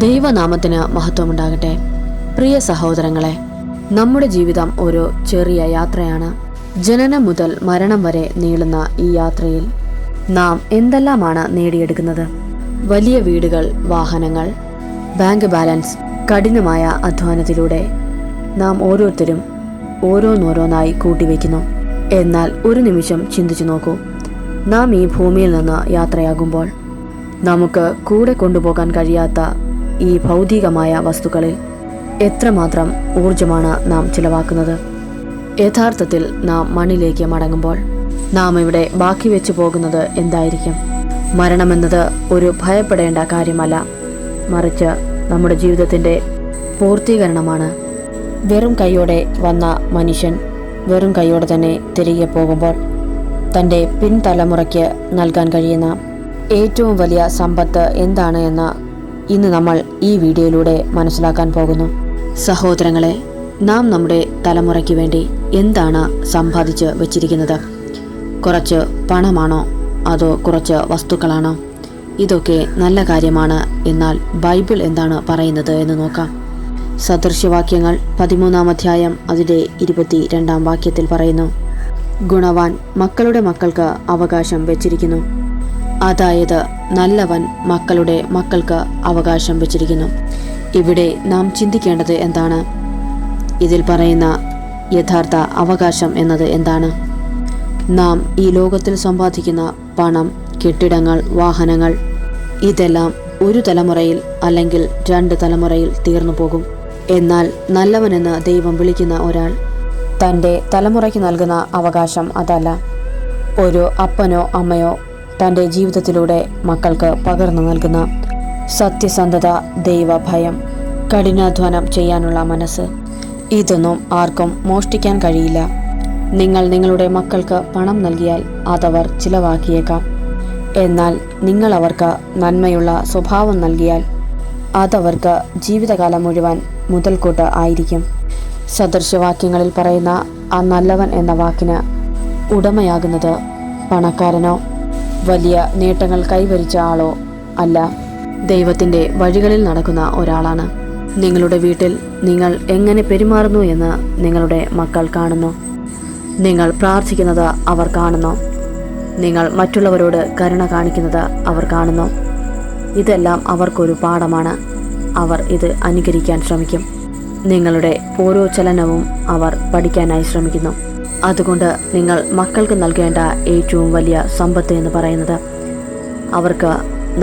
ദൈവനാമത്തിന് മഹത്വമുണ്ടാകട്ടെ. പ്രിയ സഹോദരങ്ങളെ, നമ്മുടെ ജീവിതം ഒരു ചെറിയ യാത്രയാണ്. ജനനം മുതൽ മരണം വരെ നീളുന്ന ഈ യാത്രയിൽ നാം എന്തെല്ലാമാണ് നേടിയെടുക്കുന്നത്? വലിയ വീടുകൾ, വാഹനങ്ങൾ, ബാങ്ക് ബാലൻസ്. കഠിനമായ അധ്വാനത്തിലൂടെ നാം ഓരോരുത്തരും ഓരോന്നോരോന്നായി കൂട്ടിവെക്കുന്നു. എന്നാൽ ഒരു നിമിഷം ചിന്തിച്ചു നോക്കൂ, നാം ഈ ഭൂമിയിൽ നിന്ന് യാത്രയാകുമ്പോൾ നമുക്ക് കൂടെ കൊണ്ടുപോകാൻ കഴിയാത്ത ഈ ഭൗതികമായ വസ്തുക്കളിൽ എത്രമാത്രം ഊർജമാണ് നാം ചിലവാക്കുന്നത്? യഥാർത്ഥത്തിൽ നാം മണ്ണിലേക്ക് മടങ്ങുമ്പോൾ നാം ഇവിടെ ബാക്കി വെച്ചു പോകുന്നത് എന്തായിരിക്കും? മരണമെന്നത് ഒരു ഭയപ്പെടേണ്ട കാര്യമല്ല, മറിച്ച് നമ്മുടെ ജീവിതത്തിൻ്റെ പൂർത്തീകരണമാണ്. വെറും കൈയോടെ വന്ന മനുഷ്യൻ വെറും കൈയോടെ തന്നെ തിരികെ പോകുമ്പോൾ തൻ്റെ പിൻതലമുറയ്ക്ക് നൽകാൻ കഴിയുന്ന ഏറ്റവും വലിയ സമ്പത്ത് എന്താണ് എന്ന് ഇന്ന് നമ്മൾ ഈ വീഡിയോയിലൂടെ മനസ്സിലാക്കാൻ പോകുന്നു. സഹോദരങ്ങളെ, നാം നമ്മുടെ തലമുറയ്ക്ക് വേണ്ടി എന്താണ് സമ്പാദിച്ച് വച്ചിരിക്കുന്നത്? കുറച്ച് പണമാണോ അതോ കുറച്ച് വസ്തുക്കളാണോ? ഇതൊക്കെ നല്ല കാര്യമാണ്. എന്നാൽ ബൈബിൾ എന്താണ് പറയുന്നത് എന്ന് നോക്കാം. സദൃശ്യവാക്യങ്ങൾ 13-ാം അധ്യായം അതിൻ്റെ 22-ാം വാക്യത്തിൽ പറയുന്നു, ഗുണവാൻ മക്കളുടെ മക്കൾക്ക് അവകാശം വെച്ചിരിക്കുന്നു. അതായത് നല്ലവൻ മക്കളുടെ മക്കൾക്ക് അവകാശം വെച്ചിരിക്കുന്നു. ഇവിടെ നാം ചിന്തിക്കേണ്ടത് എന്താണ്? ഇതിൽ പറയുന്ന യഥാർത്ഥ അവകാശം എന്നത് എന്താണ്? നാം ഈ ലോകത്തിൽ സമ്പാദിക്കുന്ന പണം, കെട്ടിടങ്ങൾ, വാഹനങ്ങൾ, ഇതെല്ലാം ഒരു തലമുറയിൽ അല്ലെങ്കിൽ 2 തലമുറയിൽ തീർന്നു പോകും. എന്നാൽ നല്ലവനെന്ന് ദൈവം വിളിക്കുന്ന ഒരാൾ തൻ്റെ തലമുറയ്ക്ക് നൽകുന്ന അവകാശം അതല്ല. ഒരു അപ്പനോ അമ്മയോ തൻ്റെ ജീവിതത്തിലൂടെ മക്കൾക്ക് പകർന്നു നൽകുന്ന സത്യസന്ധത, ദൈവഭയം, കഠിനാധ്വാനം ചെയ്യാനുള്ള മനസ്സ്, ഇതൊന്നും ആർക്കും മോഷ്ടിക്കാൻ കഴിയില്ല. നിങ്ങൾ നിങ്ങളുടെ മക്കൾക്ക് പണം നൽകിയാൽ അതവർ ചിലവാക്കിയേക്കാം. എന്നാൽ നിങ്ങൾ അവർക്ക് നന്മയുള്ള സ്വഭാവം നൽകിയാൽ അതവർക്ക് ജീവിതകാലം മുഴുവൻ മുതൽക്കൂട്ട് ആയിരിക്കും. സദൃശ്യവാക്യങ്ങളിൽ പറയുന്ന ആ നല്ലവൻ എന്ന വാക്കിന് ഉടമയാകുന്നത് പണക്കാരനോ വലിയ നേട്ടങ്ങൾ കൈവരിച്ച ആളോ അല്ല, ദൈവത്തിൻ്റെ വഴികളിൽ നടക്കുന്ന ഒരാളാണ്. നിങ്ങളുടെ വീട്ടിൽ നിങ്ങൾ എങ്ങനെ പെരുമാറുന്നു എന്ന് നിങ്ങളുടെ മക്കൾ കാണുന്നു. നിങ്ങൾ പ്രാർത്ഥിക്കുന്നത് അവർ കാണുന്നു. നിങ്ങൾ മറ്റുള്ളവരോട് കരുണ കാണിക്കുന്നത് അവർ കാണുന്നു. ഇതെല്ലാം അവർക്കൊരു പാഠമാണ്. അവർ ഇത് അനുകരിക്കാൻ ശ്രമിക്കും. നിങ്ങളുടെ ഓരോ ചലനവും അവർ പഠിക്കാനായി ശ്രമിക്കുന്നു. അതുകൊണ്ട് നിങ്ങൾ മക്കൾക്ക് നൽകേണ്ട ഏറ്റവും വലിയ സമ്പത്ത് എന്ന് പറയുന്നത് അവർക്ക്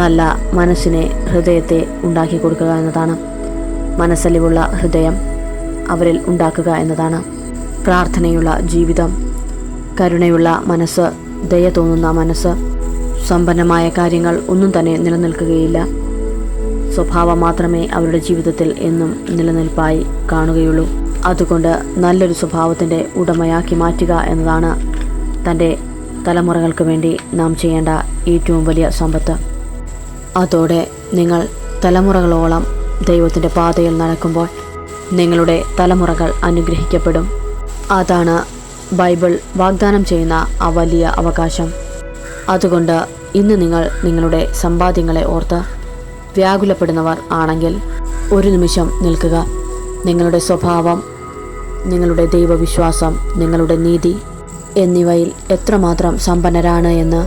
നല്ല മനസ്സിനെ, ഹൃദയത്തെ ഉണ്ടാക്കി കൊടുക്കുക എന്നതാണ്. മനസ്സലിവുള്ള ഹൃദയം അവരിൽ ഉണ്ടാക്കുക എന്നതാണ്. പ്രാർത്ഥനയുള്ള ജീവിതം, കരുണയുള്ള മനസ്സ്, ദയ തോന്നുന്ന മനസ്സ്. സമ്പന്നമായ കാര്യങ്ങൾ ഒന്നും തന്നെ നിലനിൽക്കുകയില്ല. സ്വഭാവം മാത്രമേ അവരുടെ ജീവിതത്തിൽ എന്നും നിലനിൽപ്പായി കാണുകയുള്ളൂ. അതുകൊണ്ട് നല്ലൊരു സ്വഭാവത്തിൻ്റെ ഉടമയാക്കി മാറ്റുക എന്നതാണ് തൻ്റെ തലമുറകൾക്ക് വേണ്ടി നാം ചെയ്യേണ്ട ഏറ്റവും വലിയ സമ്പത്ത്. അതോടെ നിങ്ങൾ തലമുറകളോളം ദൈവത്തിൻ്റെ പാതയിൽ നടക്കുമ്പോൾ നിങ്ങളുടെ തലമുറകൾ അനുഗ്രഹിക്കപ്പെടും. അതാണ് ബൈബിൾ വാഗ്ദാനം ചെയ്യുന്ന ആ വലിയ അവകാശം. അതുകൊണ്ട് ഇന്ന് നിങ്ങൾ നിങ്ങളുടെ സമ്പാദ്യങ്ങളെ ഓർത്ത് വ്യാകുലപ്പെടുന്നവർ ആണെങ്കിൽ ഒരു നിമിഷം നിൽക്കുക. നിങ്ങളുടെ സ്വഭാവം, നിങ്ങളുടെ ദൈവവിശ്വാസം, നിങ്ങളുടെ നീതി എന്നിവയിൽ എത്രമാത്രം സമ്പന്നരാണ് എന്ന്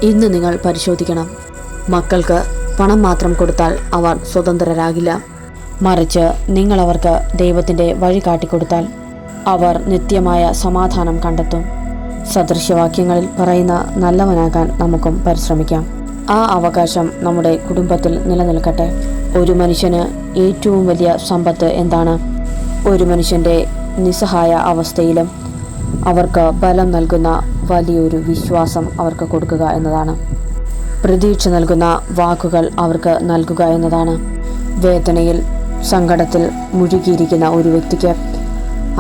ഇന്ന് നിങ്ങൾ പരിശോധിക്കണം. മക്കൾക്ക് പണം മാത്രം കൊടുത്താൽ അവർ സ്വതന്ത്രരാകില്ല. മറിച്ച് നിങ്ങൾ അവർക്ക് ദൈവത്തിൻ്റെ വഴി കാട്ടിക്കൊടുത്താൽ അവർ നിത്യമായ സമാധാനം കണ്ടെത്തും. സദൃശ്യവാക്യങ്ങളിൽ പറയുന്ന നല്ലവനാകാൻ നമുക്കും പരിശ്രമിക്കാം. ആ അവകാശം നമ്മുടെ കുടുംബത്തിൽ നിലനിൽക്കട്ടെ. ഒരു മനുഷ്യന് ഏറ്റവും വലിയ സമ്പത്ത് എന്താണ്? ഒരു മനുഷ്യൻ്റെ നിസ്സഹായ അവസ്ഥയിലും അവർക്ക് ബലം നൽകുന്ന വലിയൊരു വിശ്വാസം അവർക്ക് കൊടുക്കുക എന്നതാണ്. പ്രതീക്ഷ നൽകുന്ന വാക്കുകൾ അവർക്ക് നൽകുക എന്നതാണ്. വേദനയിൽ, സങ്കടത്തിൽ മുഴുകിയിരിക്കുന്ന ഒരു വ്യക്തിക്ക്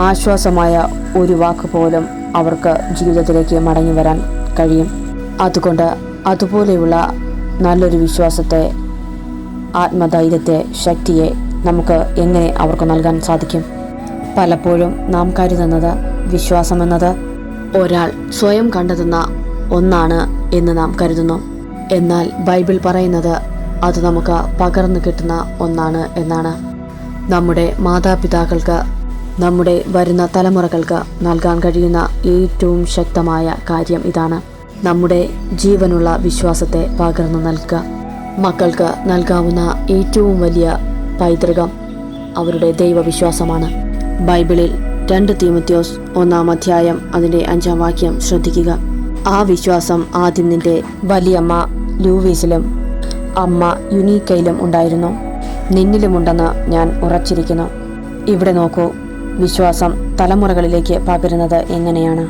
ആശ്വാസമായ ഒരു വാക്ക് പോലും അവർക്ക് ജീവിതത്തിലേക്ക് മടങ്ങി വരാൻ കഴിയും. അതുകൊണ്ട് അതുപോലെയുള്ള നല്ലൊരു വിശ്വാസത്തെ, ആത്മധൈര്യത്തെ, ശക്തിയെ നമുക്ക് എങ്ങനെ അവർക്ക് നൽകാൻ സാധിക്കും? പലപ്പോഴും നാം കരുതുന്നത് വിശ്വാസമെന്നത് ഒരാൾ സ്വയം കണ്ടെത്തുന്ന ഒന്നാണ് എന്ന് നാം കരുതുന്നു. എന്നാൽ ബൈബിൾ പറയുന്നത് അത് നമുക്ക് പകർന്നു കിട്ടുന്ന ഒന്നാണ് എന്നാണ്. നമ്മുടെ മാതാപിതാക്കൾക്ക് നമ്മുടെ വരുന്ന തലമുറകൾക്ക് നൽകാൻ കഴിയുന്ന ഏറ്റവും ശക്തമായ കാര്യം ഇതാണ്. നമ്മുടെ ജീവനുള്ള വിശ്വാസത്തെ പകർന്നു നൽകുക. മക്കൾക്ക് നൽകാവുന്ന ഏറ്റവും വലിയ പൈതൃകം അവരുടെ ദൈവവിശ്വാസമാണ്. ബൈബിളിൽ 2 തീമോഥെയോസ് 1 അധ്യായം അതിൻ്റെ 5 വാക്യം ശ്രദ്ധിക്കുക. ആ വിശ്വാസം ആദ്യം നിന്റെ വലിയമ്മ ലൂവീസിലും അമ്മ യുനീക്കയിലും ഉണ്ടായിരുന്നു, നിന്നിലുമുണ്ടെന്ന് ഞാൻ ഉറച്ചിരിക്കുന്നു. ഇവിടെ നോക്കൂ, വിശ്വാസം തലമുറകളിലേക്ക് പകരുന്നത് എങ്ങനെയാണ്?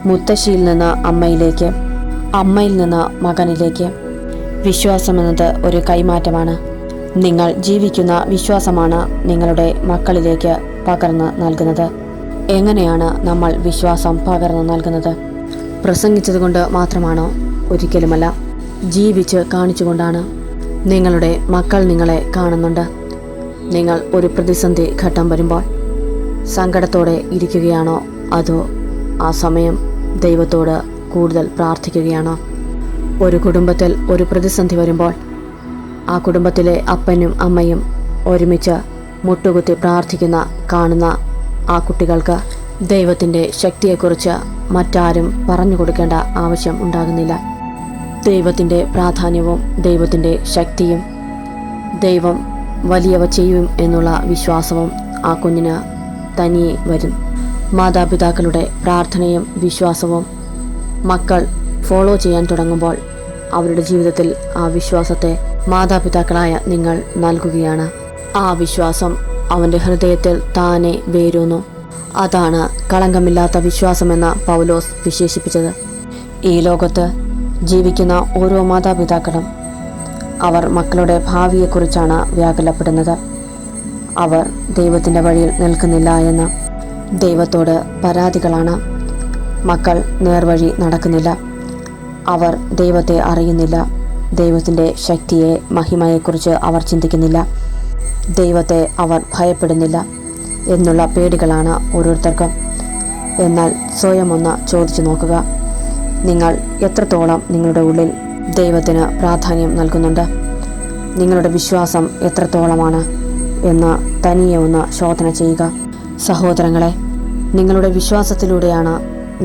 മുത്തശ്ശിയിൽ നിന്ന് അമ്മയിലേക്ക്, അമ്മയിൽ നിന്ന് മകനിലേക്ക്. വിശ്വാസമെന്നത് ഒരു കൈമാറ്റമാണ്. നിങ്ങൾ ജീവിക്കുന്ന വിശ്വാസമാണ് നിങ്ങളുടെ മക്കളിലേക്ക് പകർന്നു നൽകുന്നത്. എങ്ങനെയാണ് നമ്മൾ വിശ്വാസം പകർന്നു നൽകുന്നത്? പ്രസംഗിച്ചതുകൊണ്ട് മാത്രമാണോ? ഒരിക്കലുമല്ല. ജീവിച്ച് കാണിച്ചുകൊണ്ടാണ്. നിങ്ങളുടെ മക്കൾ നിങ്ങളെ കാണുന്നുണ്ട്. നിങ്ങൾ ഒരു പ്രതിസന്ധി ഘട്ടം വരുമ്പോൾ സങ്കടത്തോടെ ഇരിക്കുകയാണോ, അതോ ആ സമയം ദൈവത്തോട് കൂടുതൽ പ്രാർത്ഥിക്കുകയാണോ? ഒരു കുടുംബത്തിൽ ഒരു പ്രതിസന്ധി വരുമ്പോൾ ആ കുടുംബത്തിലെ അപ്പനും അമ്മയും ഒരുമിച്ച് മുട്ടുകുത്തി പ്രാർത്ഥിക്കുന്ന കാണുന്ന ആ കുട്ടികൾക്ക് ദൈവത്തിൻ്റെ ശക്തിയെക്കുറിച്ച് മറ്റാരും പറഞ്ഞു കൊടുക്കേണ്ട ആവശ്യം ഉണ്ടാകുന്നില്ല. ദൈവത്തിൻ്റെ പ്രാധാന്യവും ദൈവത്തിൻ്റെ ശക്തിയും ദൈവം വലിയവ ചെയ്യും എന്നുള്ള വിശ്വാസവും ആ കുഞ്ഞിന് തനിയെ വരും. മാതാപിതാക്കളുടെ പ്രാർത്ഥനയും വിശ്വാസവും മക്കൾ ഫോളോ ചെയ്യാൻ തുടങ്ങുമ്പോൾ അവരുടെ ജീവിതത്തിൽ ആ വിശ്വാസത്തെ മാതാപിതാക്കളായ നിങ്ങൾ നൽകുകയാണ്. ആ വിശ്വാസം അവൻ്റെ ഹൃദയത്തിൽ താനെ വേരുന്നു. അതാണ് കളങ്കമില്ലാത്ത വിശ്വാസമെന്ന് പൗലോസ് വിശേഷിപ്പിച്ചത്. ഈ ലോകത്ത് ജീവിക്കുന്ന ഓരോ മാതാപിതാക്കളും അവർ മക്കളുടെ ഭാവിയെക്കുറിച്ചാണ് വ്യാകുലപ്പെടുന്നത്. അവർ ദൈവത്തിൻ്റെ വഴിയിൽ നിൽക്കുന്നില്ല എന്ന് ദൈവത്തോട് പരാതികളാണ്. മക്കൾ നേർവഴി നടക്കുന്നില്ല. അവർ ദൈവത്തെ അറിയുന്നില്ല. ദൈവത്തിൻ്റെ ശക്തിയെ, മഹിമയെക്കുറിച്ച് അവർ ചിന്തിക്കുന്നില്ല. ദൈവത്തെ അവർ ഭയപ്പെടുന്നില്ല എന്നുള്ള പേടികളാണ് ഓരോരുത്തർക്കും. എന്നാൽ സ്വയം ഒന്ന് ചോദിച്ചു നോക്കുക, നിങ്ങൾ എത്രത്തോളം നിങ്ങളുടെ ഉള്ളിൽ ദൈവത്തിന് പ്രാധാന്യം നൽകുന്നുണ്ട്? നിങ്ങളുടെ വിശ്വാസം എത്രത്തോളമാണ് എന്ന് തനിയെ ഒന്ന് ശോധന ചെയ്യുക. സഹോദരങ്ങളെ, നിങ്ങളുടെ വിശ്വാസത്തിലൂടെയാണ്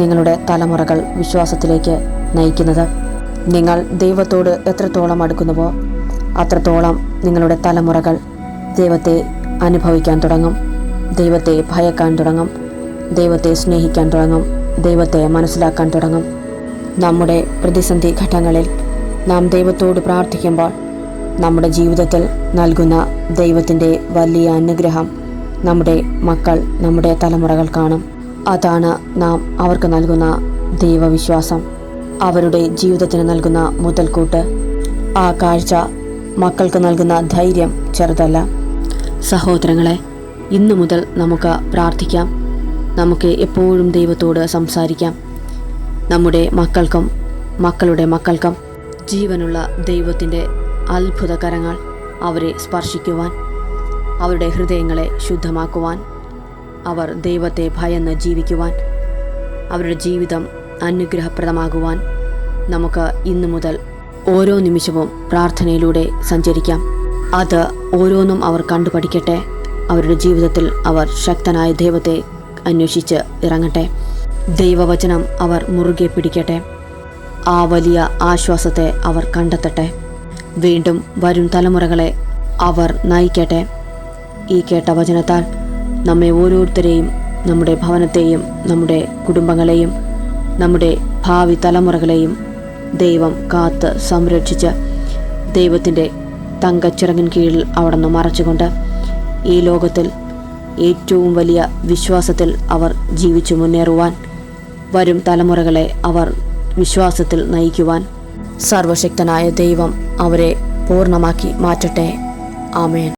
നിങ്ങളുടെ തലമുറകൾ വിശ്വാസത്തിലേക്ക് നയിക്കുന്നത്. നിങ്ങൾ ദൈവത്തോട് എത്രത്തോളം അടുക്കുന്നുവോ അത്രത്തോളം നിങ്ങളുടെ തലമുറകൾ ദൈവത്തെ അനുഭവിക്കാൻ തുടങ്ങും, ദൈവത്തെ ഭയക്കാൻ തുടങ്ങും, ദൈവത്തെ സ്നേഹിക്കാൻ തുടങ്ങും, ദൈവത്തെ മനസ്സിലാക്കാൻ തുടങ്ങും. നമ്മുടെ പ്രതിസന്ധി ഘട്ടങ്ങളിൽ നാം ദൈവത്തോട് പ്രാർത്ഥിക്കുമ്പോൾ നമ്മുടെ ജീവിതത്തിൽ നൽകുന്ന ദൈവത്തിൻ്റെ വലിയ അനുഗ്രഹം നമ്മുടെ മക്കൾ, നമ്മുടെ തലമുറകൾ കാണും. അതാണ് നാം അവർക്ക് നൽകുന്ന ദൈവവിശ്വാസം, അവരുടെ ജീവിതത്തിന് നൽകുന്ന മുതൽക്കൂട്ട്. ആ കാഴ്ച മക്കൾക്ക് നൽകുന്ന ധൈര്യം ചെറുതല്ല. സഹോദരങ്ങളെ, ഇന്നു മുതൽ നമുക്ക് പ്രാർത്ഥിക്കാം. നമുക്ക് എപ്പോഴും ദൈവത്തോട് സംസാരിക്കാം. നമ്മുടെ മക്കൾക്കും മക്കളുടെ മക്കൾക്കും ജീവനുള്ള ദൈവത്തിൻ്റെ അത്ഭുത കരങ്ങൾ അവരെ സ്പർശിക്കുവാൻ, അവരുടെ ഹൃദയങ്ങളെ ശുദ്ധമാക്കുവാൻ, അവർ ദൈവത്തെ ഭയന്ന് ജീവിക്കുവാൻ, അവരുടെ ജീവിതം അനുഗ്രഹപ്രദമാകുവാൻ നമുക്ക് ഇന്നു മുതൽ ഓരോ നിമിഷവും പ്രാർത്ഥനയിലൂടെ സഞ്ചരിക്കാം. അത് ഓരോന്നും അവർ കണ്ടുപഠിക്കട്ടെ. അവരുടെ ജീവിതത്തിൽ അവർ ശക്തനായ ദൈവത്തെ അന്വേഷിച്ച് ഇറങ്ങട്ടെ. ദൈവവചനം അവർ മുറുകെ പിടിക്കട്ടെ. ആ വലിയ ആശ്വാസത്തെ അവർ കണ്ടെത്തട്ടെ. വീണ്ടും വരും തലമുറകളെ അവർ നയിക്കട്ടെ. ഈ കേട്ട വചനത്താൽ നമ്മെ ഓരോരുത്തരെയും, നമ്മുടെ ഭവനത്തെയും, നമ്മുടെ കുടുംബങ്ങളെയും, നമ്മുടെ ഭാവി തലമുറകളെയും ദൈവം കാത്ത് സംരക്ഷിച്ച് ദൈവത്തിൻ്റെ തങ്കച്ചിറകിൻ കീഴിൽ അവിടെ നിന്ന് മറച്ചുകൊണ്ട് ഈ ലോകത്തിൽ ഏറ്റവും വലിയ വിശ്വാസത്തിൽ അവർ ജീവിച്ചു മുന്നേറുവാൻ, വരും തലമുറകളെ അവർ വിശ്വാസത്തിൽ നയിക്കുവാൻ സർവശക്തനായ ദൈവം അവരെ പൂർണ്ണമാക്കി മാറ്റട്ടെ. ആമേൻ.